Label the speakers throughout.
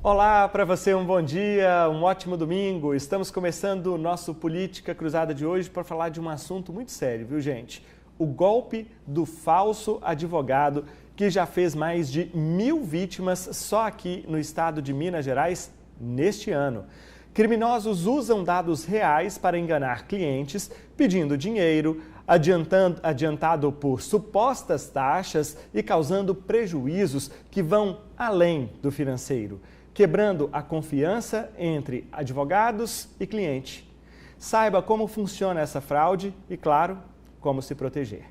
Speaker 1: Olá, para você um bom dia, um ótimo domingo. Estamos começando o nosso Política Cruzada de hoje para falar de um assunto muito sério, viu, gente? O golpe do falso advogado que já fez mais de 1.000 vítimas só aqui no estado de Minas Gerais neste ano. Criminosos usam dados reais para enganar clientes, pedindo dinheiro, adiantado por supostas taxas e causando prejuízos que vão além do financeiro, quebrando a confiança entre advogados e cliente. Saiba como funciona essa fraude e, claro, como se proteger.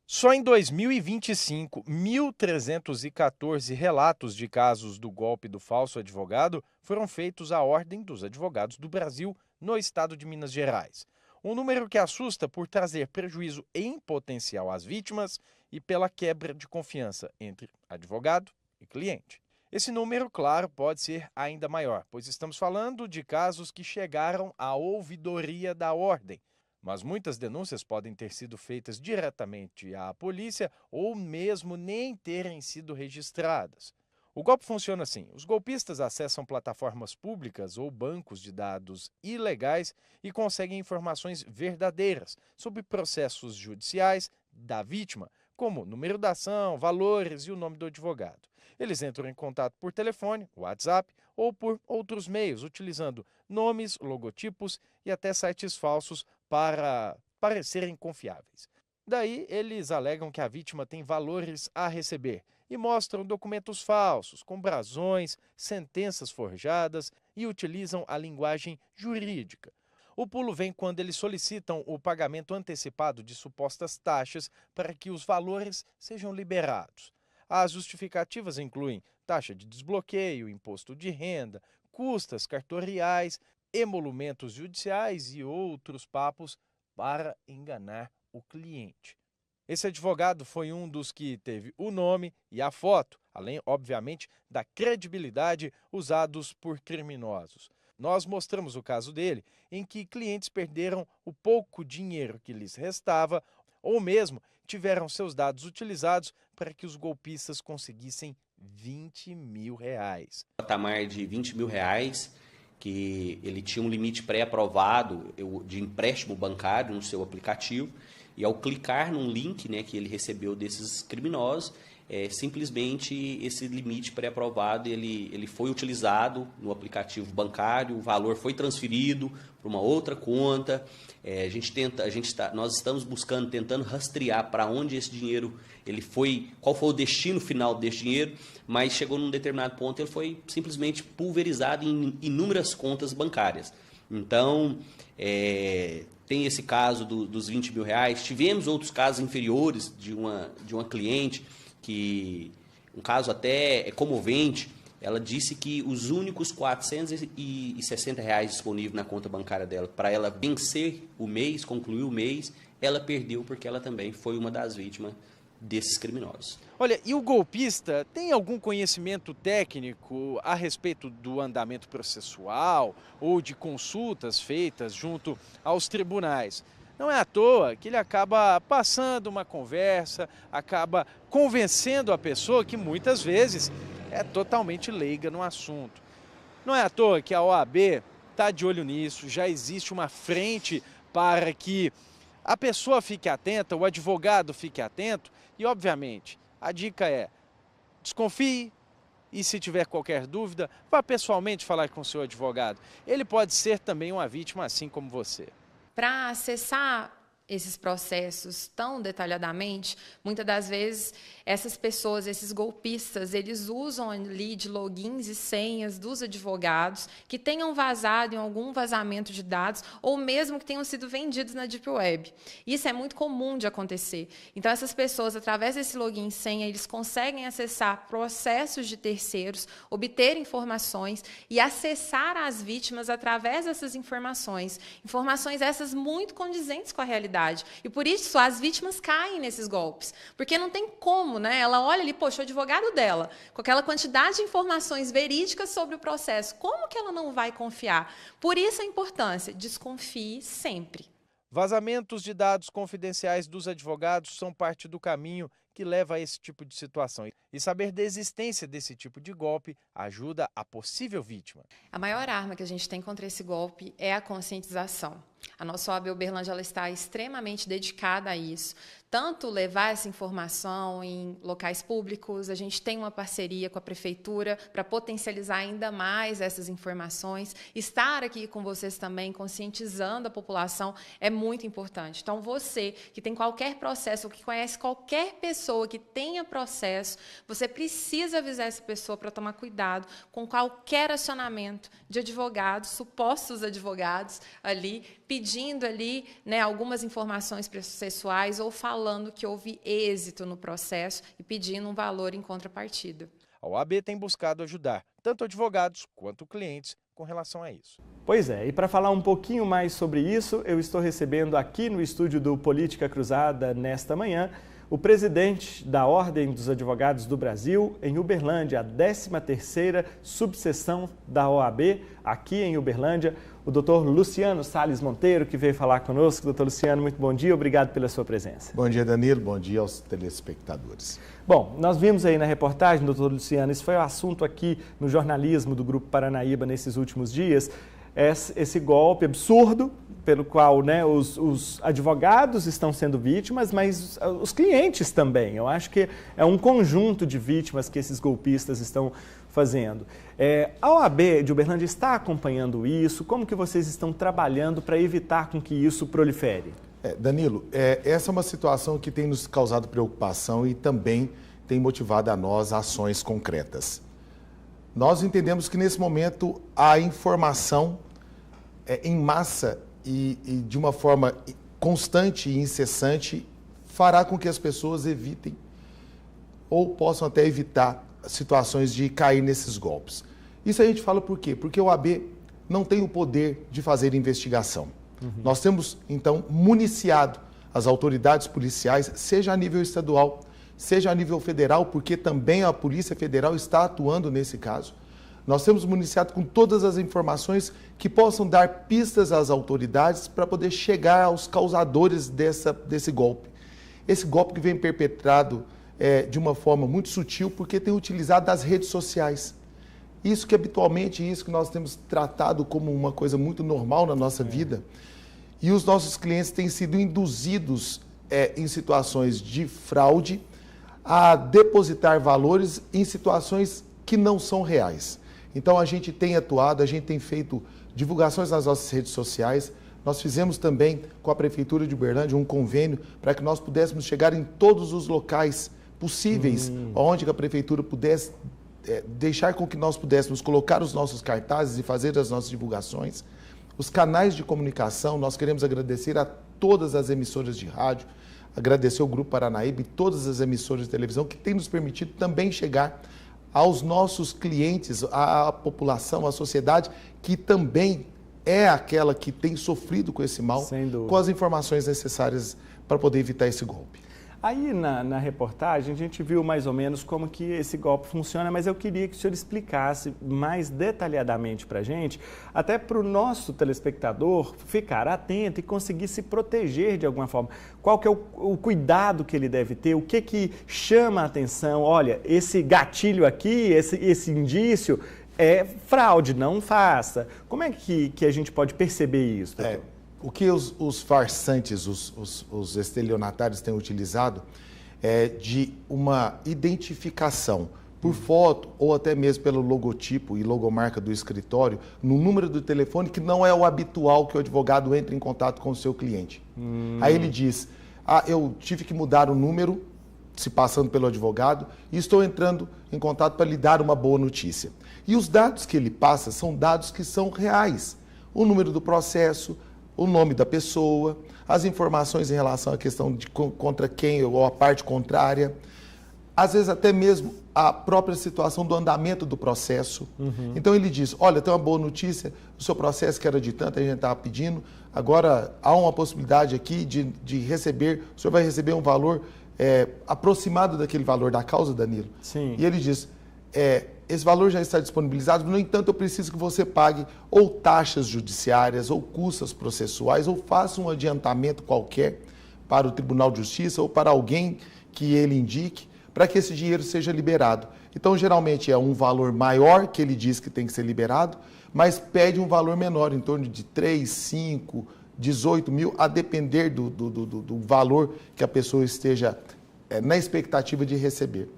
Speaker 2: Só em 2025, 1.314 relatos de casos do golpe do falso advogado foram feitos à Ordem dos Advogados do Brasil, no estado de Minas Gerais. Um número que assusta por trazer prejuízo em potencial às vítimas e pela quebra de confiança entre advogado e cliente. Esse número, claro, pode ser ainda maior, pois estamos falando de casos que chegaram à ouvidoria da Ordem. Mas muitas denúncias podem ter sido feitas diretamente à polícia ou mesmo nem terem sido registradas. O golpe funciona assim: os golpistas acessam plataformas públicas ou bancos de dados ilegais e conseguem informações verdadeiras sobre processos judiciais da vítima, como número da ação, valores e o nome do advogado. Eles entram em contato por telefone, WhatsApp ou por outros meios, utilizando nomes, logotipos e até sites falsos para parecerem confiáveis. Daí, eles alegam que a vítima tem valores a receber e mostram documentos falsos, com brasões, sentenças forjadas e utilizam a linguagem jurídica. O pulo vem quando eles solicitam o pagamento antecipado de supostas taxas para que os valores sejam liberados. As justificativas incluem taxa de desbloqueio, imposto de renda, custas cartoriais, emolumentos judiciais e outros papos para enganar o cliente. Esse advogado foi um dos que teve o nome e a foto, além, obviamente, da credibilidade usados por criminosos. Nós mostramos o caso dele, em que clientes perderam o pouco dinheiro que lhes restava ou mesmo tiveram seus dados utilizados para que os golpistas conseguissem R$20 mil.
Speaker 3: Patamar de R$20 mil, que ele tinha um limite pré-aprovado de empréstimo bancário no seu aplicativo, e ao clicar num link, né, que ele recebeu desses criminosos, simplesmente esse limite pré-aprovado ele foi utilizado no aplicativo bancário, o valor foi transferido para uma outra conta. Nós estamos tentando rastrear para onde esse dinheiro ele foi, qual foi o destino final desse dinheiro, mas chegou num determinado ponto ele foi simplesmente pulverizado em inúmeras contas bancárias. Então, tem esse caso dos R$20 mil. Tivemos outros casos inferiores de uma cliente, que um caso até comovente. Ela disse que os únicos R$460 disponíveis na conta bancária dela para ela vencer o mês, concluir o mês, ela perdeu porque ela também foi uma das vítimas desses criminosos.
Speaker 2: Olha, e o golpista tem algum conhecimento técnico a respeito do andamento processual ou de consultas feitas junto aos tribunais? Não é à toa que ele acaba passando uma conversa, acaba convencendo a pessoa que muitas vezes é totalmente leiga no assunto. Não é à toa que a OAB está de olho nisso, já existe uma frente para que a pessoa fique atenta, o advogado fique atento e, obviamente, a dica é: desconfie e, se tiver qualquer dúvida, vá pessoalmente falar com o seu advogado. Ele pode ser também uma vítima assim como você.
Speaker 4: Para acessar esses processos tão detalhadamente, muitas das vezes essas pessoas, esses golpistas, eles usam ali de logins e senhas dos advogados que tenham vazado em algum vazamento de dados ou mesmo que tenham sido vendidos na Deep Web. Isso é muito comum de acontecer. Então, essas pessoas, através desse login e senha, eles conseguem acessar processos de terceiros, obter informações e acessar as vítimas através dessas informações. Informações essas muito condizentes com a realidade. E por isso as vítimas caem nesses golpes. Porque não tem como, né? Ela olha ali, poxa, o advogado dela, com aquela quantidade de informações verídicas sobre o processo, como que ela não vai confiar? Por isso a importância, desconfie sempre.
Speaker 2: Vazamentos de dados confidenciais dos advogados são parte do caminho que leva a esse tipo de situação. E saber da existência desse tipo de golpe ajuda a possível vítima.
Speaker 4: A maior arma que a gente tem contra esse golpe é a conscientização. A nossa OAB Uberlândia ela está extremamente dedicada a isso. Tanto levar essa informação em locais públicos, a gente tem uma parceria com a Prefeitura para potencializar ainda mais essas informações. Estar aqui com vocês também, conscientizando a população, é muito importante. Então, você que tem qualquer processo, ou que conhece qualquer pessoa que tenha processo, você precisa avisar essa pessoa para tomar cuidado com qualquer acionamento de advogados, supostos advogados ali, pedindo ali, né, algumas informações processuais ou falando que houve êxito no processo e pedindo um valor em contrapartida.
Speaker 2: A OAB tem buscado ajudar tanto advogados quanto clientes com relação a isso.
Speaker 1: Pois é, e para falar um pouquinho mais sobre isso, eu estou recebendo aqui no estúdio do Política Cruzada nesta manhã o presidente da Ordem dos Advogados do Brasil, em Uberlândia, a 13ª subseção da OAB, aqui em Uberlândia, o doutor Luciano Salles Monteiro, que veio falar conosco. Doutor Luciano, muito bom dia, obrigado pela sua presença.
Speaker 5: Bom dia, Danilo, bom dia aos telespectadores.
Speaker 1: Bom, nós vimos aí na reportagem, doutor Luciano, isso foi o assunto aqui no jornalismo do Grupo Paranaíba nesses últimos dias, esse golpe absurdo pelo qual, né, os advogados estão sendo vítimas, mas os clientes também. Eu acho que é um conjunto de vítimas que esses golpistas estão fazendo. A OAB de Uberlândia está acompanhando isso? Como que vocês estão trabalhando para evitar com que isso prolifere?
Speaker 5: Danilo, essa é uma situação que tem nos causado preocupação e também tem motivado a nós ações concretas. Nós entendemos que nesse momento a informação em massa e de uma forma constante e incessante fará com que as pessoas evitem ou possam até evitar situações de cair nesses golpes. Isso a gente fala por quê? Porque o OAB não tem o poder de fazer investigação. Nós temos, então, municiado as autoridades policiais, seja a nível estadual, seja a nível federal, porque também a Polícia Federal está atuando nesse caso. Nós temos municiado com todas as informações que possam dar pistas às autoridades para poder chegar aos causadores desse golpe. Esse golpe que vem perpetrado de uma forma muito sutil, porque tem utilizado as redes sociais. Isso que habitualmente, isso que nós temos tratado como uma coisa muito normal na nossa vida. E os nossos clientes têm sido induzidos em situações de fraude a depositar valores em situações que não são reais. Então, a gente tem atuado, a gente tem feito divulgações nas nossas redes sociais. Nós fizemos também com a Prefeitura de Uberlândia um convênio para que nós pudéssemos chegar em todos os locais possíveis, onde a Prefeitura pudesse deixar com que nós pudéssemos colocar os nossos cartazes e fazer as nossas divulgações. Os canais de comunicação, nós queremos agradecer a todas as emissoras de rádio, agradecer ao Grupo Paranaíba e todas as emissoras de televisão que têm nos permitido também chegar aos nossos clientes, à população, à sociedade, que também é aquela que tem sofrido com esse mal, com as informações necessárias para poder evitar esse golpe.
Speaker 1: Aí na reportagem a gente viu mais ou menos como que esse golpe funciona, mas eu queria que o senhor explicasse mais detalhadamente para a gente, até para o nosso telespectador ficar atento e conseguir se proteger de alguma forma. Qual que é o cuidado que ele deve ter, o que chama a atenção? Olha, esse gatilho aqui, esse indício é fraude, não faça. Como é que a gente pode perceber isso, doutor?
Speaker 5: O que os farsantes, os estelionatários têm utilizado é de uma identificação por foto ou até mesmo pelo logotipo e logomarca do escritório no número do telefone que não é o habitual que o advogado entre em contato com o seu cliente. Aí ele diz, eu tive que mudar o número, se passando pelo advogado, e estou entrando em contato para lhe dar uma boa notícia. E os dados que ele passa são dados que são reais. O número do processo, o nome da pessoa, as informações em relação à questão de contra quem ou a parte contrária, às vezes até mesmo a própria situação do andamento do processo. Então ele diz, olha, tem uma boa notícia, o seu processo que era de tanto, a gente estava pedindo, agora há uma possibilidade aqui de receber, o senhor vai receber um valor aproximado daquele valor da causa, Danilo.
Speaker 1: Sim.
Speaker 5: E ele diz, esse valor já está disponibilizado, no entanto, eu preciso que você pague ou taxas judiciárias, ou custas processuais, ou faça um adiantamento qualquer para o Tribunal de Justiça ou para alguém que ele indique para que esse dinheiro seja liberado. Então, geralmente é um valor maior que ele diz que tem que ser liberado, mas pede um valor menor, em torno de 3, 5, 18 mil, a depender do valor que a pessoa esteja na expectativa de receber.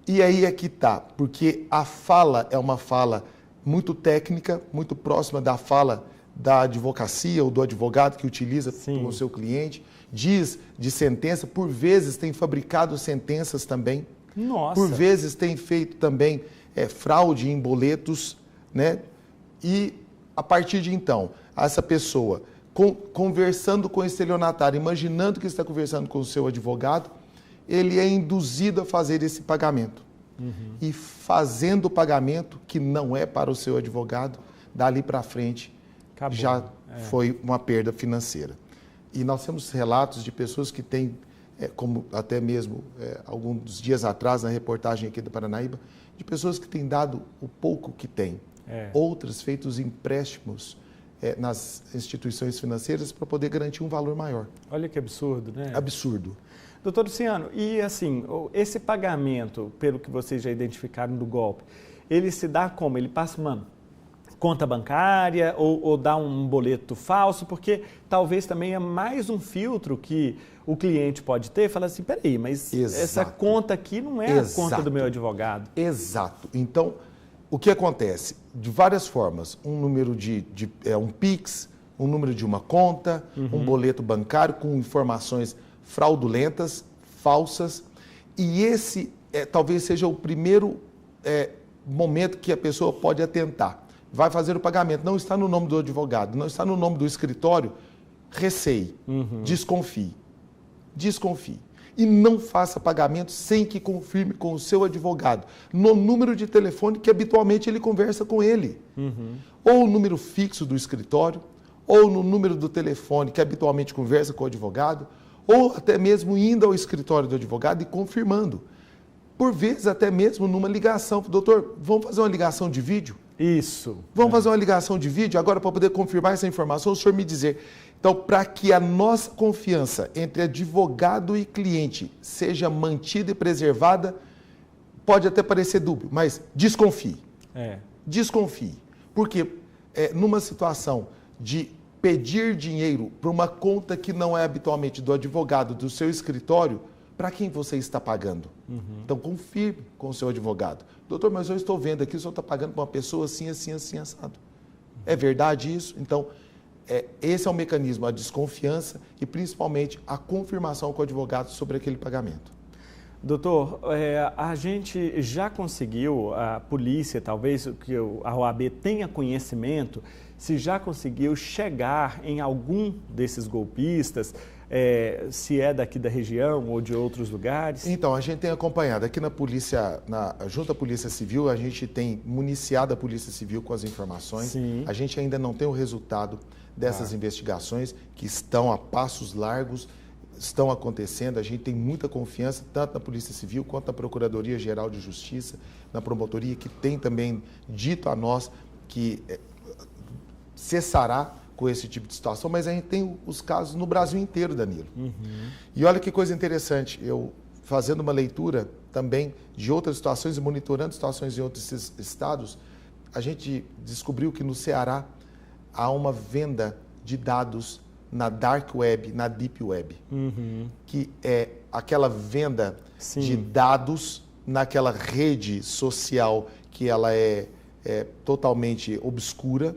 Speaker 5: E aí é que está, porque a fala é uma fala muito técnica, muito próxima da fala da advocacia ou do advogado que utiliza com o seu cliente, diz de sentença, por vezes tem fabricado sentenças também, por vezes tem feito também fraude em boletos, né? E a partir de então, essa pessoa conversando com o estelionatário, imaginando que está conversando com o seu advogado, ele é induzido a fazer esse pagamento. E fazendo o pagamento, que não é para o seu advogado, dali para frente, acabou. Já foi uma perda financeira. E nós temos relatos de pessoas que têm, como até mesmo alguns dias atrás, na reportagem aqui da Paranaíba, de pessoas que têm dado o pouco que têm. Outras feitos empréstimos nas instituições financeiras para poder garantir um valor maior.
Speaker 1: Olha que absurdo, né?
Speaker 5: Absurdo.
Speaker 1: Doutor Luciano, e assim, esse pagamento, pelo que vocês já identificaram do golpe, ele se dá como? Ele passa uma conta bancária ou dá um boleto falso? Porque talvez também é mais um filtro que o cliente pode ter, fala assim, peraí, mas essa conta aqui não é a conta do meu advogado.
Speaker 5: Exato. Então, o que acontece? De várias formas, um número um Pix, um número de uma conta, um boleto bancário com informações fraudulentas, falsas, e esse talvez seja o primeiro momento que a pessoa pode atentar. Vai fazer o pagamento, não está no nome do advogado, não está no nome do escritório, receie, desconfie. Desconfie. E não faça pagamento sem que confirme com o seu advogado, no número de telefone que habitualmente ele conversa com ele. Ou o número fixo do escritório, ou no número do telefone que habitualmente conversa com o advogado, ou até mesmo indo ao escritório do advogado e confirmando. Por vezes, até mesmo numa ligação. Doutor, vamos fazer uma ligação de vídeo?
Speaker 1: Isso.
Speaker 5: Vamos fazer uma ligação de vídeo agora para poder confirmar essa informação, o senhor me dizer. Então, para que a nossa confiança entre advogado e cliente seja mantida e preservada, pode até parecer dúbio, mas desconfie. Desconfie. Porque numa situação de pedir dinheiro para uma conta que não é habitualmente do advogado, do seu escritório, para quem você está pagando? Então, confirme com o seu advogado. Doutor, mas eu estou vendo aqui, o senhor está pagando para uma pessoa assim, assim, assim, assado. É verdade isso? Então, esse é o mecanismo, a desconfiança e, principalmente, a confirmação com o advogado sobre aquele pagamento.
Speaker 1: Doutor, a gente já conseguiu, a polícia, talvez que a OAB tenha conhecimento, se já conseguiu chegar em algum desses golpistas, se é daqui da região ou de outros lugares? Então,
Speaker 5: a gente tem acompanhado. Aqui na polícia, junto à Polícia Civil, a gente tem municiado a Polícia Civil com as informações.
Speaker 1: Sim.
Speaker 5: A gente ainda não tem o resultado dessas investigações que estão a passos largos, estão acontecendo. A gente tem muita confiança, tanto na Polícia Civil quanto na Procuradoria-Geral de Justiça, na promotoria, que tem também dito a nós que cessará com esse tipo de situação, mas a gente tem os casos no Brasil inteiro, Danilo. E olha que coisa interessante, eu fazendo uma leitura também de outras situações e monitorando situações em outros estados, a gente descobriu que no Ceará há uma venda de dados na Dark Web, na Deep Web, que é aquela venda de dados naquela rede social que ela é totalmente obscura,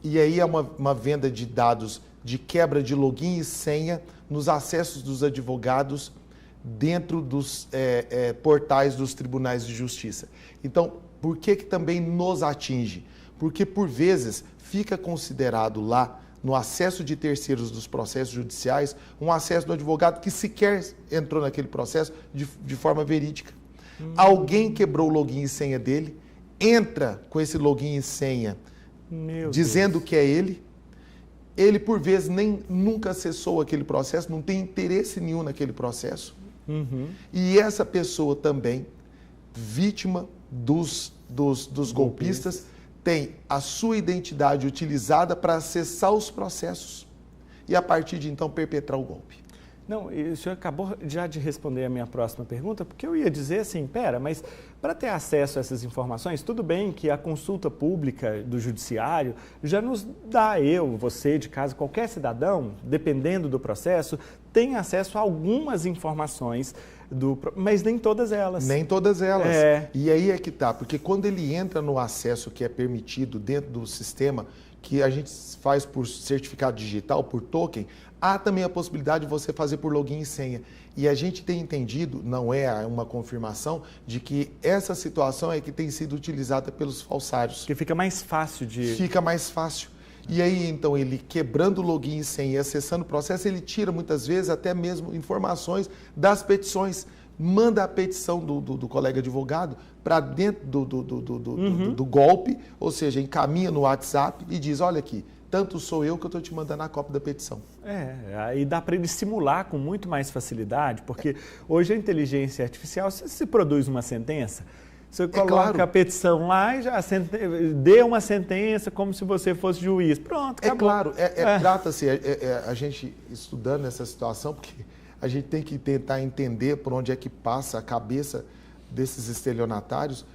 Speaker 5: e aí é uma venda de dados de quebra de login e senha nos acessos dos advogados dentro dos portais dos tribunais de justiça. Então, por que também nos atinge? Porque, por vezes, fica considerado lá, no acesso de terceiros dos processos judiciais, um acesso do advogado que sequer entrou naquele processo de forma verídica. Alguém quebrou o login e senha dele, entra com esse login e senha dizendo que é ele, por vezes, nunca acessou aquele processo, não tem interesse nenhum naquele processo. E essa pessoa também, vítima dos golpistas, tem a sua identidade utilizada para acessar os processos e, a partir de então, perpetrar o golpe.
Speaker 1: Não, o senhor acabou já de responder a minha próxima pergunta, porque eu ia dizer assim, mas para ter acesso a essas informações, tudo bem que a consulta pública do judiciário já nos dá, você de casa, qualquer cidadão, dependendo do processo, tem acesso a algumas informações, mas nem todas elas.
Speaker 5: Nem todas elas. E aí é que tá, porque quando ele entra no acesso que é permitido dentro do sistema, que a gente faz por certificado digital, por token, há também a possibilidade de você fazer por login e senha. E a gente tem entendido, não é uma confirmação, de que essa situação é que tem sido utilizada pelos falsários.
Speaker 1: Que fica mais fácil de...
Speaker 5: Fica mais fácil. E aí, então, ele quebrando o login e senha e acessando o processo, ele tira muitas vezes até mesmo informações das petições. Manda a petição do colega advogado para dentro do golpe, ou seja, encaminha no WhatsApp e diz, olha aqui, tanto sou eu que eu estou te mandando a cópia da petição.
Speaker 1: Aí dá para ele simular com muito mais facilidade, porque hoje a inteligência artificial, se produz uma sentença, você coloca a petição lá e já dê uma sentença como se você fosse juiz. Pronto, acabou.
Speaker 5: Claro, trata-se, a gente estudando essa situação, porque a gente tem que tentar entender por onde é que passa a cabeça desses estelionatários.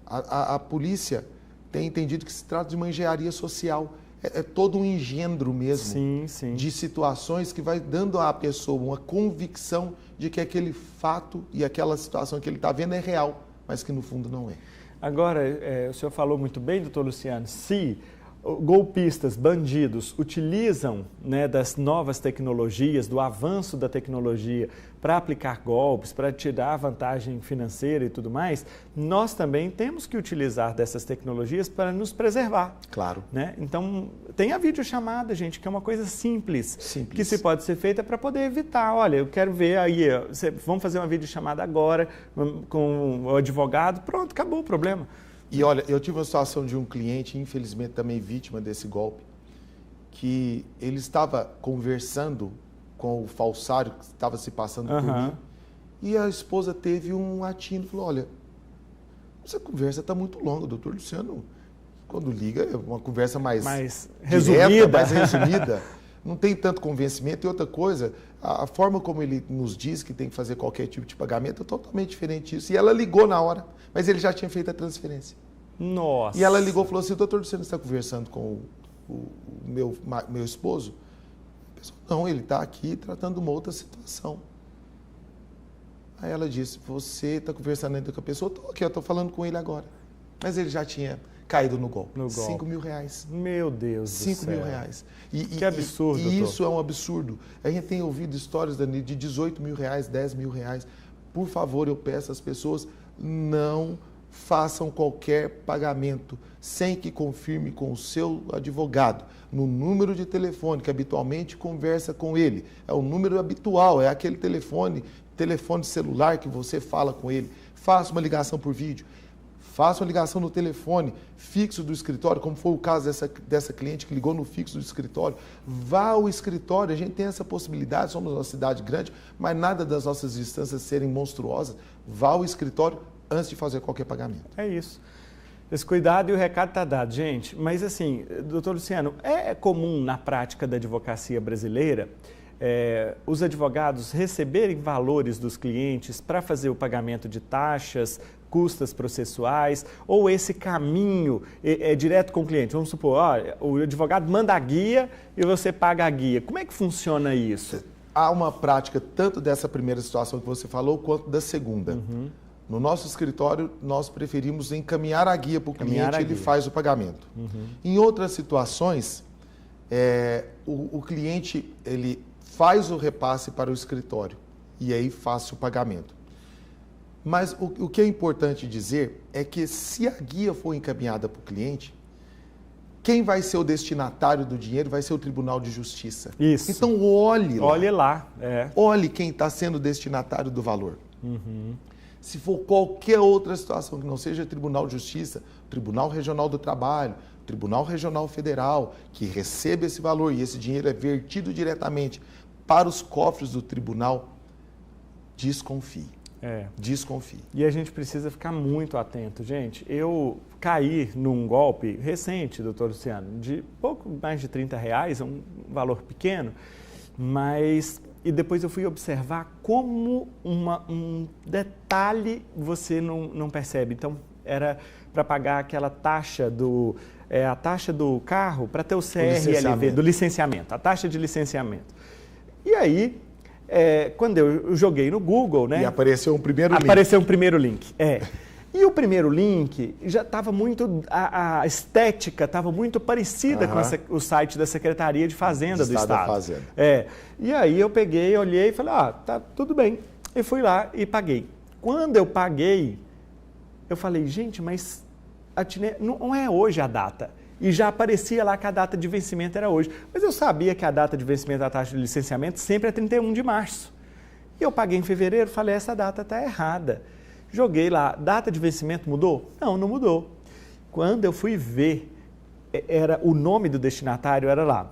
Speaker 5: A polícia tem entendido que se trata de uma engenharia social. É todo um engendro mesmo de situações que vai dando à pessoa uma convicção de que aquele fato e aquela situação que ele está vendo é real, mas que no fundo não é.
Speaker 1: Agora, o senhor falou muito bem, doutor Luciano, se golpistas, bandidos utilizam das novas tecnologias, do avanço da tecnologia para aplicar golpes, para tirar vantagem financeira e tudo mais, nós também temos que utilizar dessas tecnologias para nos preservar.
Speaker 5: Claro.
Speaker 1: Então, tem a videochamada, gente, que é uma coisa simples. Que se pode ser feita para poder evitar. Olha, eu quero ver aí, vamos fazer uma videochamada agora com o advogado, pronto, acabou o problema.
Speaker 5: E olha, eu tive uma situação de um cliente, infelizmente também vítima desse golpe, que ele estava conversando com o falsário que estava se passando por mim, e a esposa teve um atino, falou, olha, essa conversa está muito longa, doutor Luciano, quando liga é uma conversa mais
Speaker 1: resumida,
Speaker 5: direta, mais resumida, não tem tanto convencimento. E outra coisa, a forma como ele nos diz que tem que fazer qualquer tipo de pagamento é totalmente diferente disso. E ela ligou na hora, mas ele já tinha feito a transferência.
Speaker 1: Nossa!
Speaker 5: E ela ligou e falou assim, doutor Luciano, você está conversando com o meu esposo? A pessoa, não, ele está aqui tratando uma outra situação. Aí ela disse, você está conversando ainda com a pessoa? Estou aqui, eu estou falando com ele agora. Mas ele já tinha caído no golpe. R$5 mil.
Speaker 1: Meu Deus do céu.
Speaker 5: R$5 mil.
Speaker 1: Que absurdo,
Speaker 5: E isso é um absurdo. A gente tem ouvido histórias, Danilo, de R$18 mil, R$10 mil. Por favor, eu peço às pessoas, não façam qualquer pagamento sem que confirme com o seu advogado no número de telefone que habitualmente conversa com ele. É o número habitual, é aquele telefone celular que você fala com ele. Faça uma ligação por vídeo. Faça uma ligação no telefone fixo do escritório, como foi o caso dessa cliente que ligou no fixo do escritório. Vá ao escritório, a gente tem essa possibilidade, somos uma cidade grande, mas nada das nossas distâncias serem monstruosas. Vá ao escritório antes de fazer qualquer pagamento.
Speaker 1: É isso. Esse cuidado e o recado está dado, gente. Mas assim, doutor Luciano, é comum na prática da advocacia brasileira os advogados receberem valores dos clientes para fazer o pagamento de taxas, custas processuais, ou esse caminho é direto com o cliente? Vamos supor, o advogado manda a guia e você paga a guia. Como é que funciona isso?
Speaker 5: Há uma prática tanto dessa primeira situação que você falou, quanto da segunda. No nosso escritório, nós preferimos encaminhar a guia para o cliente e ele faz o pagamento. Em outras situações, o cliente ele faz o repasse para o escritório e aí faz o pagamento. Mas o que é importante dizer é que se a guia for encaminhada para o cliente, quem vai ser o destinatário do dinheiro vai ser o Tribunal de Justiça.
Speaker 1: Isso.
Speaker 5: Então olhe lá.
Speaker 1: Olhe lá.
Speaker 5: Olhe quem está sendo destinatário do valor. Se for qualquer outra situação que não seja Tribunal de Justiça, Tribunal Regional do Trabalho, Tribunal Regional Federal, que recebe esse valor e esse dinheiro é vertido diretamente para os cofres do tribunal, desconfie. Desconfie.
Speaker 1: E a gente precisa ficar muito atento, gente. Eu caí num golpe recente, doutor Luciano, de pouco mais de R$30, é um valor pequeno, mas e depois eu fui observar como um detalhe você não percebe. Então, era para pagar aquela taxa a taxa do carro para ter o CRLV, do licenciamento, a taxa de licenciamento. E aí, quando eu joguei no Google, né?
Speaker 5: E apareceu um primeiro link.
Speaker 1: Apareceu um primeiro link, E o primeiro link já estava muito, a estética estava muito parecida com o site da Secretaria de Fazenda do Estado.
Speaker 5: Da Fazenda.
Speaker 1: E aí eu peguei, olhei e falei, tá tudo bem. E fui lá e paguei. Quando eu paguei, eu falei, gente, mas não é hoje a data. E já aparecia lá que a data de vencimento era hoje. Mas eu sabia que a data de vencimento da taxa de licenciamento sempre é 31 de março. E eu paguei em fevereiro, falei, essa data está errada. Joguei lá, data de vencimento mudou? Não mudou. Quando eu fui ver, o nome do destinatário era lá,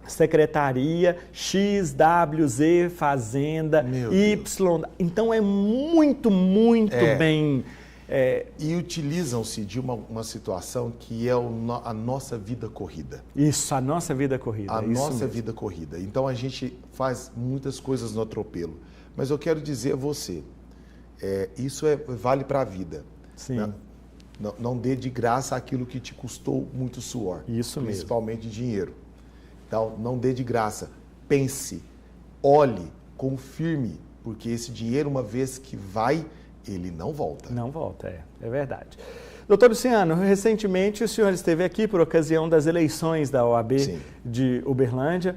Speaker 1: Secretaria XWZ Fazenda Y. Então é muito bem...
Speaker 5: E utilizam-se de uma situação que é a nossa vida corrida.
Speaker 1: Isso, a nossa vida corrida.
Speaker 5: A nossa vida corrida. Então a gente faz muitas coisas no atropelo. Mas eu quero dizer a você, isso vale para a vida.
Speaker 1: Sim.
Speaker 5: Né? Não dê de graça aquilo que te custou muito suor.
Speaker 1: Isso mesmo.
Speaker 5: Principalmente dinheiro. Então, não dê de graça. Pense, olhe, confirme, porque esse dinheiro, uma vez que vai, ele não volta.
Speaker 1: Não volta, é verdade. Doutor Luciano, recentemente o senhor esteve aqui por ocasião das eleições da OAB de Uberlândia.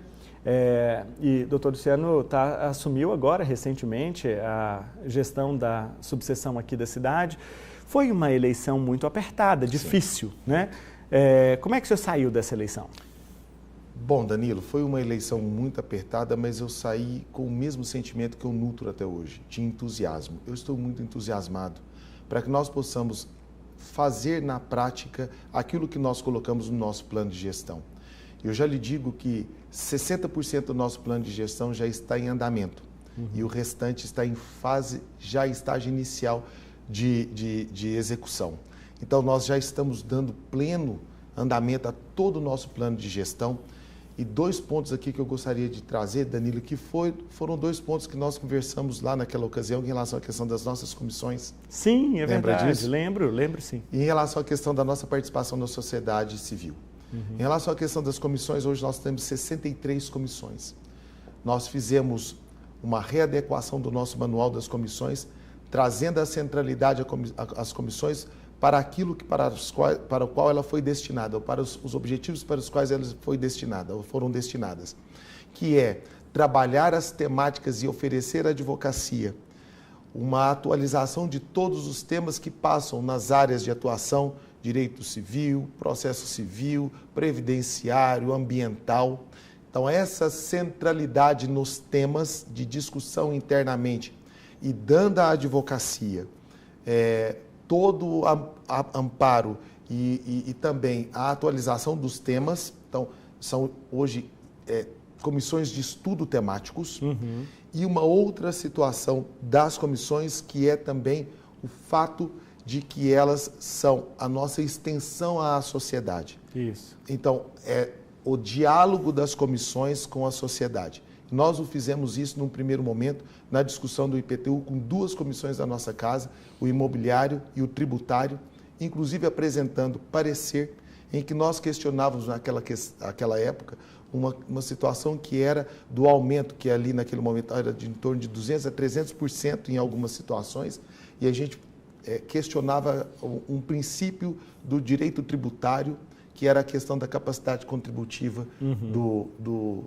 Speaker 1: E o doutor Luciano assumiu agora, recentemente, a gestão da subseção aqui da cidade. Foi uma eleição muito apertada, difícil, né? Como é que o senhor saiu dessa eleição?
Speaker 5: Bom, Danilo, foi uma eleição muito apertada, mas eu saí com o mesmo sentimento que eu nutro até hoje, de entusiasmo. Eu estou muito entusiasmado para que nós possamos fazer na prática aquilo que nós colocamos no nosso plano de gestão. Eu já lhe digo que 60% do nosso plano de gestão já está em andamento e o restante está em estágio inicial de execução. Então, nós já estamos dando pleno andamento a todo o nosso plano de gestão. E 2 pontos aqui que eu gostaria de trazer, Danilo, que foram 2 pontos que nós conversamos lá naquela ocasião em relação à questão das nossas comissões.
Speaker 1: Sim, é
Speaker 5: Lembra
Speaker 1: verdade.
Speaker 5: disso?
Speaker 1: Lembro sim.
Speaker 5: E em relação à questão da nossa participação na sociedade civil. Em relação à questão das comissões, hoje nós temos 63 comissões. Nós fizemos uma readequação do nosso manual das comissões, trazendo a centralidade às comissões para aquilo para o qual ela foi destinada, ou para os objetivos para os quais ela foi destinada, ou foram destinadas, que é trabalhar as temáticas e oferecer à advocacia uma atualização de todos os temas que passam nas áreas de atuação, direito civil, processo civil, previdenciário, ambiental. Então, essa centralidade nos temas de discussão internamente e dando à advocacia todo o amparo e também a atualização dos temas. Então, são hoje comissões de estudo temáticos. E uma outra situação das comissões que é também o fato de que elas são a nossa extensão à sociedade.
Speaker 1: Isso.
Speaker 5: Então, o diálogo das comissões com a sociedade. Nós fizemos isso num primeiro momento, na discussão do IPTU, com 2 comissões da nossa casa, o imobiliário e o tributário, inclusive apresentando parecer em que nós questionávamos naquela época uma situação que era do aumento, que ali naquele momento era de em torno de 200% a 300% em algumas situações, e a gente questionava um princípio do direito tributário, que era a questão da capacidade contributiva do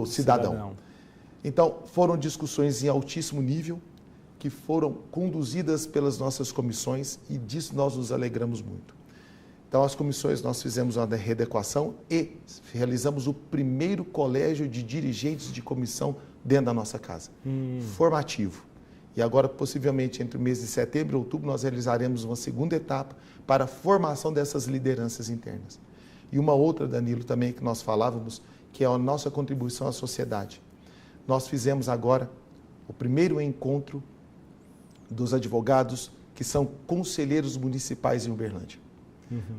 Speaker 5: cidadão. Então, foram discussões em altíssimo nível, que foram conduzidas pelas nossas comissões, e disso nós nos alegramos muito. Então, as comissões, nós fizemos uma readequação e realizamos o primeiro colégio de dirigentes de comissão dentro da nossa casa, formativo. E agora, possivelmente, entre o mês de setembro e outubro, nós realizaremos uma segunda etapa para a formação dessas lideranças internas. E uma outra, Danilo, também que nós falávamos, que é a nossa contribuição à sociedade. Nós fizemos agora o primeiro encontro dos advogados que são conselheiros municipais em Uberlândia.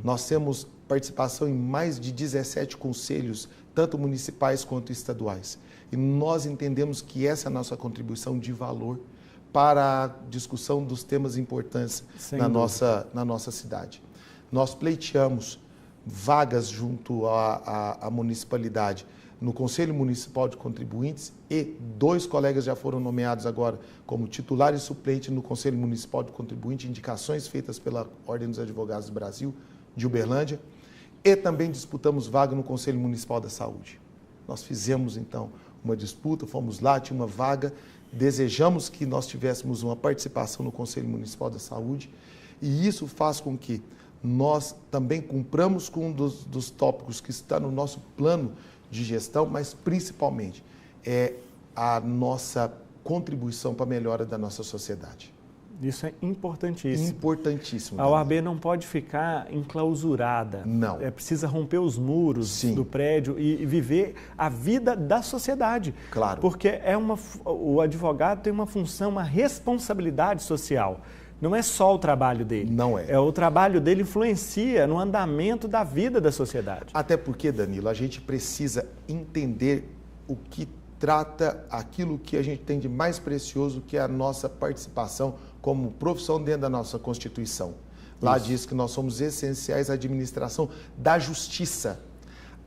Speaker 5: Nós temos participação em mais de 17 conselhos, tanto municipais quanto estaduais. E nós entendemos que essa é a nossa contribuição de valor para a discussão dos temas importantes na nossa cidade. Nós pleiteamos vagas junto à municipalidade no Conselho Municipal de Contribuintes e 2 colegas já foram nomeados agora como titular e suplente no Conselho Municipal de Contribuintes, indicações feitas pela Ordem dos Advogados do Brasil, de Uberlândia, e também disputamos vaga no Conselho Municipal da Saúde. Nós fizemos, então, uma disputa, fomos lá, tinha uma vaga, desejamos que nós tivéssemos uma participação no Conselho Municipal da Saúde, e isso faz com que nós também cumpramos com um dos tópicos que está no nosso plano de gestão, mas principalmente é a nossa contribuição para a melhora da nossa sociedade.
Speaker 1: Isso é importantíssimo.
Speaker 5: Importantíssimo.
Speaker 1: A OAB não pode ficar enclausurada.
Speaker 5: Não.
Speaker 1: Precisa romper os muros do prédio e viver a vida da sociedade.
Speaker 5: Claro.
Speaker 1: Porque o advogado tem uma função, uma responsabilidade social. Não é só o trabalho dele.
Speaker 5: Não é.
Speaker 1: O trabalho dele influencia no andamento da vida da sociedade.
Speaker 5: Até porque, Danilo, a gente precisa entender o que trata aquilo que a gente tem de mais precioso, que é a nossa participação como profissão dentro da nossa Constituição. Lá diz que nós somos essenciais à administração da justiça.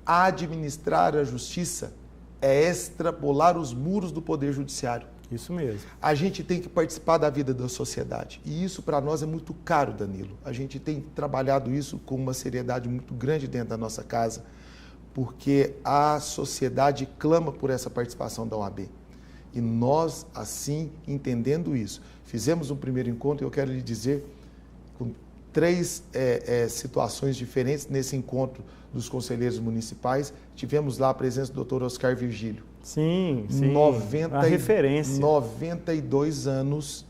Speaker 5: Administrar a justiça é extrapolar os muros do Poder Judiciário.
Speaker 1: Isso mesmo.
Speaker 5: A gente tem que participar da vida da sociedade. E isso para nós é muito caro, Danilo. A gente tem trabalhado isso com uma seriedade muito grande dentro da nossa casa, porque a sociedade clama por essa participação da OAB. E nós, assim, entendendo isso, fizemos um primeiro encontro, e eu quero lhe dizer, com 3 situações diferentes nesse encontro dos conselheiros municipais. Tivemos lá a presença do Dr. Oscar Virgílio.
Speaker 1: Sim, a referência.
Speaker 5: 92 anos,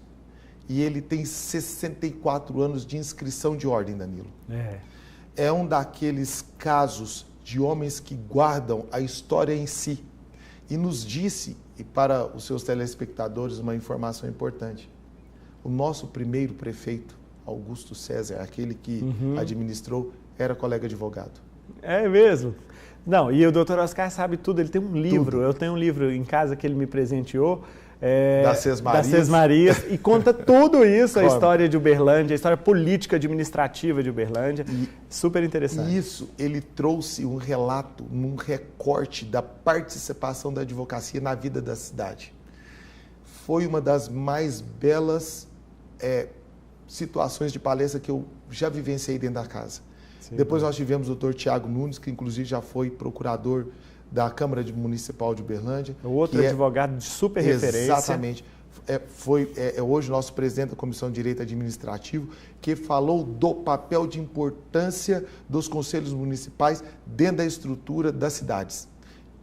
Speaker 5: e ele tem 64 anos de inscrição de ordem, Danilo. É um daqueles casos de homens que guardam a história em si. E nos disse, e para os seus telespectadores, uma informação importante. O nosso primeiro prefeito, Augusto César, aquele que administrou, era colega advogado.
Speaker 1: É mesmo? Não, e o doutor Oscar sabe tudo, ele tem um livro,
Speaker 5: Tudo.
Speaker 1: Eu tenho um livro em casa que ele me presenteou,
Speaker 5: Das Sesmarias.
Speaker 1: Das Sesmarias, e conta tudo isso, a história de Uberlândia, a história política administrativa de Uberlândia, super interessante.
Speaker 5: E isso, ele trouxe um relato, um recorte da participação da advocacia na vida da cidade. Foi uma das mais belas situações de palestra que eu já vivenciei dentro da casa. Depois nós tivemos o Dr. Tiago Nunes, que inclusive já foi procurador da Câmara Municipal de Uberlândia.
Speaker 1: Outro advogado de super referência.
Speaker 5: Exatamente. Foi hoje nosso presidente da Comissão de Direito Administrativo, que falou do papel de importância dos conselhos municipais dentro da estrutura das cidades.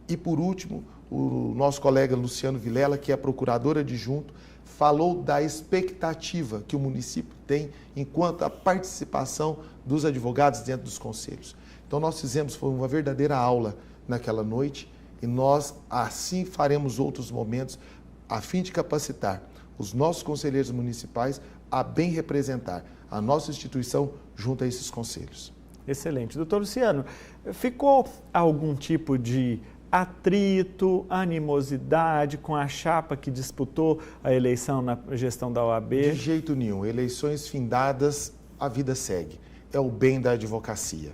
Speaker 5: E, por último, o nosso colega Luciano Vilela, que é procurador adjunto, falou da expectativa que o município tem enquanto a participação dos advogados dentro dos conselhos. Então, nós foi uma verdadeira aula naquela noite, e nós assim faremos outros momentos a fim de capacitar os nossos conselheiros municipais a bem representar a nossa instituição junto a esses conselhos.
Speaker 1: Excelente. Doutor Luciano, ficou algum tipo de atrito, animosidade com a chapa que disputou a eleição na gestão da OAB?
Speaker 5: De jeito nenhum. Eleições findadas, a vida segue. É o bem da advocacia.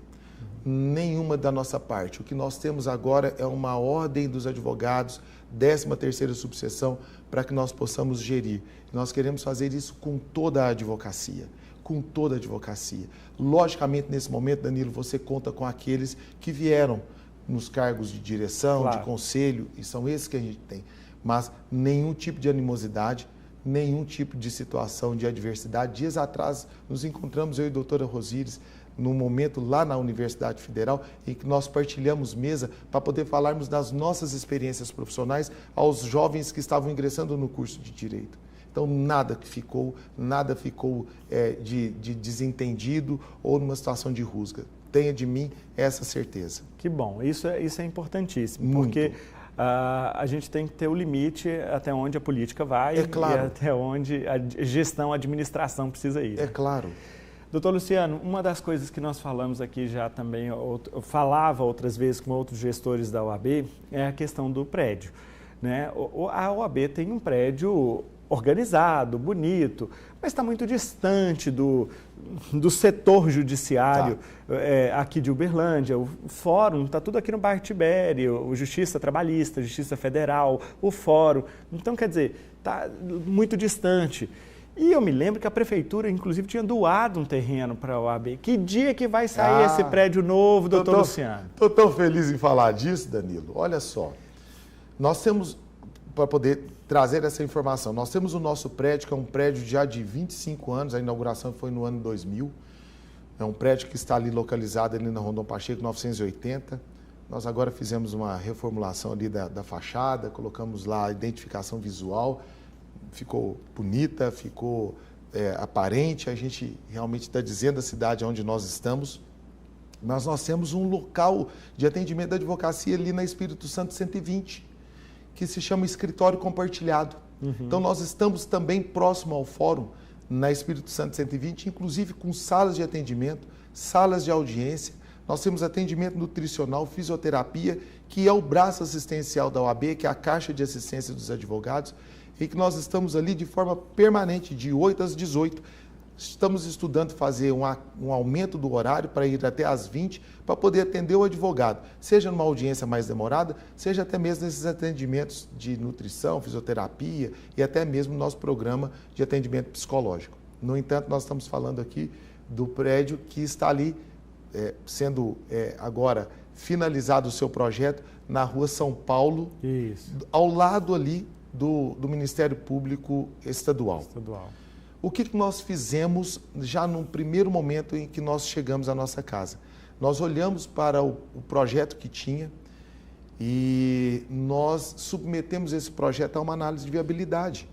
Speaker 5: Nenhuma da nossa parte. O que nós temos agora é uma ordem dos advogados, 13ª subseção, para que nós possamos gerir. Nós queremos fazer isso com toda a advocacia. Com toda a advocacia. Logicamente, nesse momento, Danilo, você conta com aqueles que vieram nos cargos de direção, de conselho, e são esses que a gente tem. Mas nenhum tipo de animosidade, nenhum tipo de situação de adversidade. Dias atrás, nos encontramos, eu e a doutora Rosíris, num momento lá na Universidade Federal, em que nós partilhamos mesa para poder falarmos das nossas experiências profissionais aos jovens que estavam ingressando no curso de Direito. Então, nada ficou de desentendido ou numa situação de rusga. Tenha de mim essa certeza.
Speaker 1: Que bom, isso é importantíssimo,
Speaker 5: Muito.
Speaker 1: Porque a gente tem que ter o limite até onde a política vai,
Speaker 5: claro.
Speaker 1: E até onde a gestão, a administração precisa ir.
Speaker 5: É claro.
Speaker 1: Doutor Luciano, uma das coisas que nós falamos aqui já também, eu falava outras vezes com outros gestores da OAB, é a questão do prédio, né? A OAB tem um prédio organizado, bonito, mas está muito distante do setor judiciário aqui de Uberlândia. O fórum está tudo aqui no bairro Tibério, o Justiça Trabalhista, Justiça Federal, o fórum. Então, quer dizer, está muito distante. E eu me lembro que a prefeitura, inclusive, tinha doado um terreno para a OAB. Que dia que vai sair esse prédio novo, doutor Luciano?
Speaker 5: Estou tão feliz em falar disso, Danilo. Olha só, nós temos, para poder trazer essa informação, nós temos o nosso prédio, que é um prédio já de 25 anos, a inauguração foi no ano 2000. É um prédio que está ali localizado ali na Rondon Pacheco, 980. Nós agora fizemos uma reformulação ali da fachada, colocamos lá a identificação visual, ficou bonita, ficou aparente, a gente realmente está dizendo a cidade onde nós estamos, mas nós temos um local de atendimento da advocacia ali na Espírito Santo 120, que se chama Escritório Compartilhado. Então nós estamos também próximo ao fórum, na Espírito Santo 120, inclusive com salas de atendimento, salas de audiência. Nós temos atendimento nutricional, fisioterapia, que é o braço assistencial da OAB, que é a Caixa de Assistência dos Advogados, e que nós estamos ali de forma permanente, de 8 às 18. Estamos estudando fazer um aumento do horário para ir até às 20, para poder atender o advogado, seja numa audiência mais demorada, seja até mesmo nesses atendimentos de nutrição, fisioterapia e até mesmo nosso programa de atendimento psicológico. No entanto, nós estamos falando aqui do prédio que está ali sendo agora finalizado o seu projeto na Rua São Paulo, ao lado ali do Ministério Público Estadual. O que nós fizemos já no primeiro momento em que nós chegamos à nossa casa? Nós olhamos para o projeto que tinha e nós submetemos esse projeto a uma análise de viabilidade,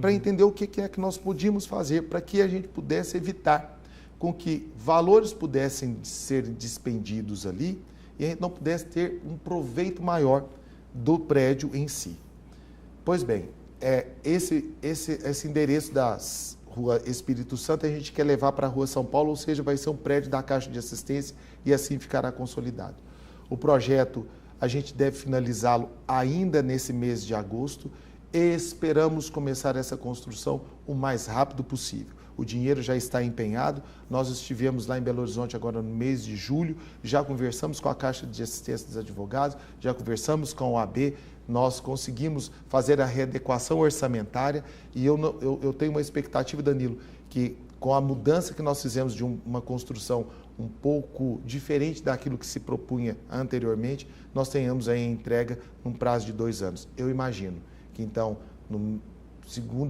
Speaker 5: para entender o que é que nós podíamos fazer para que a gente pudesse evitar com que valores pudessem ser dispendidos ali e a gente não pudesse ter um proveito maior do prédio em si. Pois bem, esse endereço da Rua Espírito Santo a gente quer levar para a Rua São Paulo, ou seja, vai ser um prédio da Caixa de Assistência e assim ficará consolidado. O projeto a gente deve finalizá-lo ainda nesse mês de agosto e esperamos começar essa construção o mais rápido possível. O dinheiro já está empenhado, nós estivemos lá em Belo Horizonte agora no mês de julho, já conversamos com a Caixa de Assistência dos Advogados, já conversamos com a OAB, nós conseguimos fazer a readequação orçamentária e eu tenho uma expectativa, Danilo, que com a mudança que nós fizemos de uma construção um pouco diferente daquilo que se propunha anteriormente, nós tenhamos aí a entrega num prazo de 2 anos. Eu imagino que então, no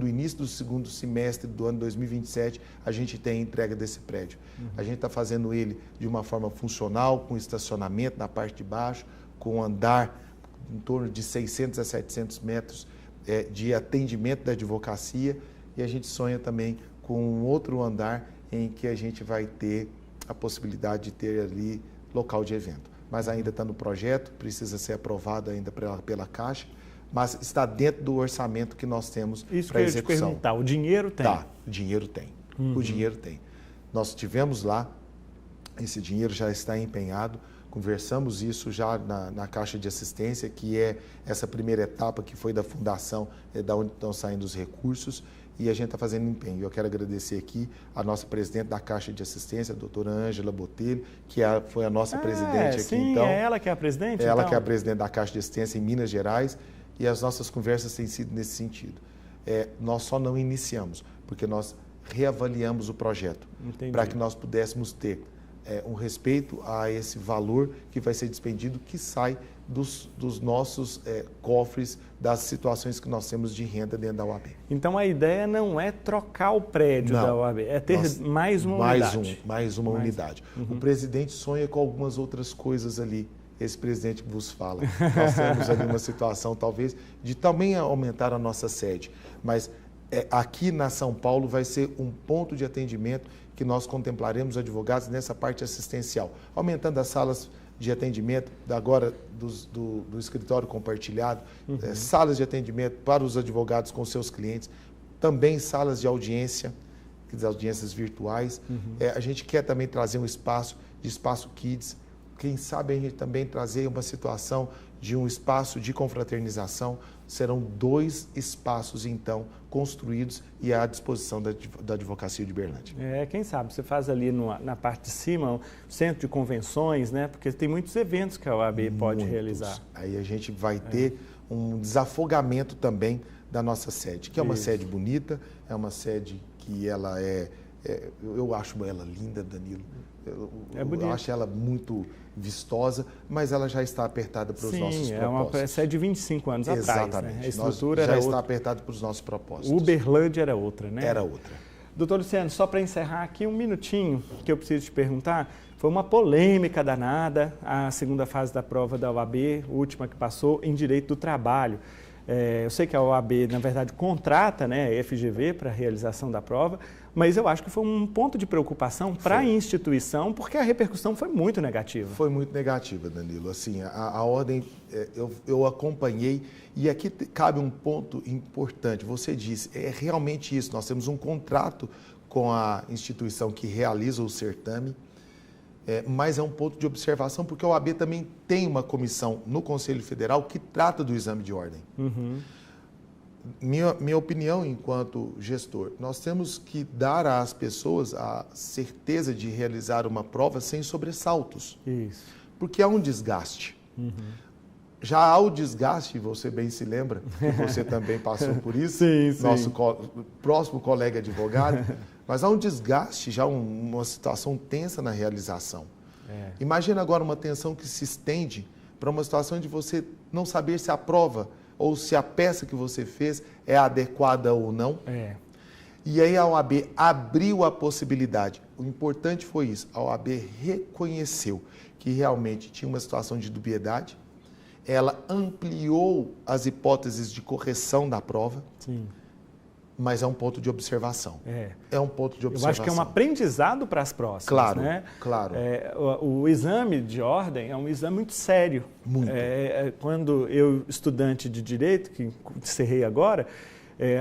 Speaker 5: início do segundo semestre do ano 2027, a gente tem a entrega desse prédio. A gente está fazendo ele de uma forma funcional, com estacionamento na parte de baixo, com andar em torno de 600 a 700 metros de atendimento da advocacia e a gente sonha também com um outro andar em que a gente vai ter a possibilidade de ter ali local de evento. Mas ainda está no projeto, precisa ser aprovado ainda pela Caixa, mas está dentro do orçamento que nós temos para execução.
Speaker 1: Isso que eu ia te perguntar, o dinheiro tem?
Speaker 5: Tá, o dinheiro tem. O dinheiro tem. Nós tivemos lá, esse dinheiro já está empenhado, conversamos isso já na Caixa de Assistência, que é essa primeira etapa que foi da fundação, da onde estão saindo os recursos, e a gente está fazendo empenho. Eu quero agradecer aqui a nossa presidente da Caixa de Assistência, a doutora Ângela Botelho, que foi a nossa presidente aqui.
Speaker 1: Sim,
Speaker 5: então.
Speaker 1: É ela que é a presidente?
Speaker 5: Ela que é a presidente da Caixa de Assistência em Minas Gerais, e as nossas conversas têm sido nesse sentido. Nós só não iniciamos, porque nós reavaliamos o projeto, para que nós pudéssemos ter um respeito a esse valor que vai ser despendido, que sai dos nossos cofres, das situações que nós temos de renda dentro da OAB.
Speaker 1: Então a ideia não é trocar o prédio da OAB, é ter mais uma unidade.
Speaker 5: Mais uma unidade. O presidente sonha com algumas outras coisas ali, esse presidente que vos fala. Nós temos ali uma situação, talvez, de também aumentar a nossa sede, mas aqui na São Paulo vai ser um ponto de atendimento que nós contemplaremos advogados nessa parte assistencial, aumentando as salas de atendimento agora do escritório compartilhado, salas de atendimento para os advogados com seus clientes, também salas de audiência das audiências virtuais. A gente quer também trazer um espaço de espaço kids. Quem sabe a gente também trazer uma situação de um espaço de confraternização. Serão 2 espaços, então, construídos e à disposição da Advocacia de Uberlândia.
Speaker 1: Quem sabe, você faz ali na parte de cima um centro de convenções, né? Porque tem muitos eventos que a OAB pode realizar. Aí
Speaker 5: a gente vai ter um desafogamento também da nossa sede, que é uma sede bonita, é uma sede que ela eu acho ela linda, Danilo. Eu acho ela muito vistosa, mas ela já está apertada para os nossos propósitos.
Speaker 1: Sim, é uma sede de 25 anos atrás.
Speaker 5: Exatamente.
Speaker 1: Né? A estrutura
Speaker 5: já está apertada para os nossos propósitos.
Speaker 1: Uberlândia era outra, né?
Speaker 5: Era outra.
Speaker 1: Doutor Luciano, só para encerrar aqui um minutinho que eu preciso te perguntar. Foi uma polêmica danada a segunda fase da prova da OAB, última que passou, em Direito do Trabalho. Eu sei que a OAB, na verdade, contrata, né, a FGV para a realização da prova, mas eu acho que foi um ponto de preocupação para a instituição, porque a repercussão foi muito negativa.
Speaker 5: Foi muito negativa, Danilo. Assim, a ordem, eu acompanhei, e aqui cabe um ponto importante. Você disse, é realmente isso, nós temos um contrato com a instituição que realiza o certame, mas é um ponto de observação, porque a OAB também tem uma comissão no Conselho Federal que trata do exame de ordem. Minha opinião enquanto gestor, nós temos que dar às pessoas a certeza de realizar uma prova sem sobressaltos.
Speaker 1: Isso.
Speaker 5: Porque há um desgaste. Já há o desgaste, você bem se lembra, que você também passou por isso,
Speaker 1: sim.
Speaker 5: Nosso próximo colega advogado, mas há um desgaste, já uma situação tensa na realização. Imagina agora uma tensão que se estende para uma situação de você não saber se a prova ou se a peça que você fez é adequada ou não. E aí a OAB abriu a possibilidade. O importante foi isso, a OAB reconheceu que realmente tinha uma situação de dubiedade, ela ampliou as hipóteses de correção da prova, mas é um ponto de observação. É um ponto de observação.
Speaker 1: Eu acho que é um aprendizado para as próximas.
Speaker 5: Claro,
Speaker 1: né?
Speaker 5: claro.
Speaker 1: O exame de ordem é um exame muito sério.
Speaker 5: Muito.
Speaker 1: Quando eu, estudante de Direito, que encerrei agora,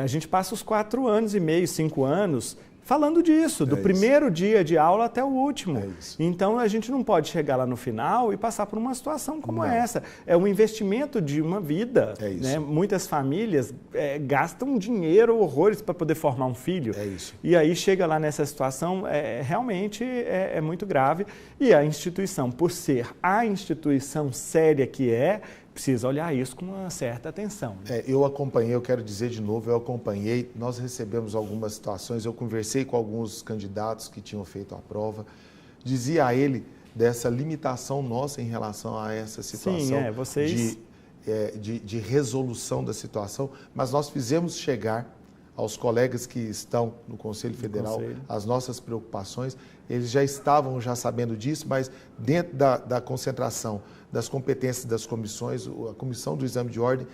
Speaker 1: a gente passa os 4 anos e meio, 5 anos falando disso, do primeiro dia de aula até o último. Então, a gente não pode chegar lá no final e passar por uma situação como essa. É um investimento de uma vida. Né? Muitas famílias gastam dinheiro, horrores, para poder formar um filho. E aí chega lá nessa situação, realmente é muito grave. E a instituição, por ser a instituição séria que precisa olhar isso com uma certa atenção.
Speaker 5: Eu acompanhei, eu quero dizer de novo, eu acompanhei, nós recebemos algumas situações, eu conversei com alguns candidatos que tinham feito a prova, dizia a ele dessa limitação nossa em relação a essa situação de resolução da situação, mas nós fizemos chegar aos colegas que estão no Conselho Federal as nossas preocupações, eles já estavam sabendo disso, mas dentro da concentração das competências das comissões, a comissão do exame de ordem,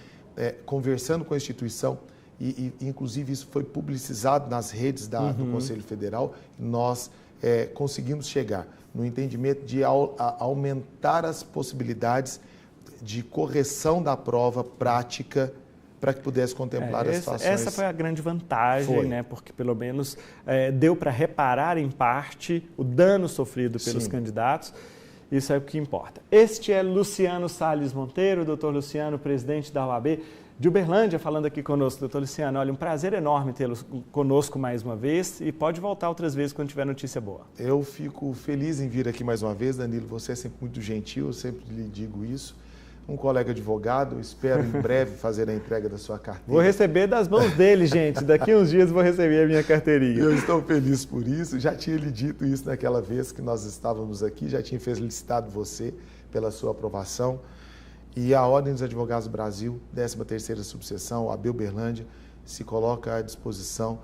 Speaker 5: conversando com a instituição, e inclusive isso foi publicizado nas redes do Conselho Federal, nós conseguimos chegar no entendimento de aumentar as possibilidades de correção da prova prática para que pudesse contemplar as situações.
Speaker 1: Essa foi a grande vantagem, né? Porque pelo menos deu para reparar em parte o dano sofrido pelos candidatos. Isso é o que importa. Este é Luciano Salles Monteiro, doutor Luciano, presidente da OAB de Uberlândia, falando aqui conosco. Doutor Luciano, olha, um prazer enorme tê-lo conosco mais uma vez e pode voltar outras vezes quando tiver notícia boa.
Speaker 5: Eu fico feliz em vir aqui mais uma vez, Danilo, você é sempre muito gentil, eu sempre lhe digo isso. Um colega advogado, espero em breve fazer a entrega da sua carteira.
Speaker 1: Vou receber das mãos dele, gente. Daqui uns dias vou receber a minha carteirinha.
Speaker 5: Eu estou feliz por isso. Já tinha lhe dito isso naquela vez que nós estávamos aqui, já tinha felicitado você pela sua aprovação. E a Ordem dos Advogados do Brasil, 13ª subseção, OAB Uberlândia, se coloca à disposição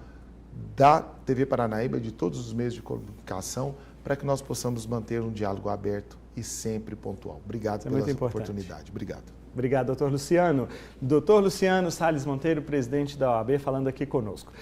Speaker 5: da TV Paranaíba, de todos os meios de comunicação, para que nós possamos manter um diálogo aberto e sempre pontual. Obrigado pela oportunidade. Obrigado.
Speaker 1: Obrigado, doutor Luciano. Doutor Luciano Salles Monteiro, presidente da OAB, falando aqui conosco.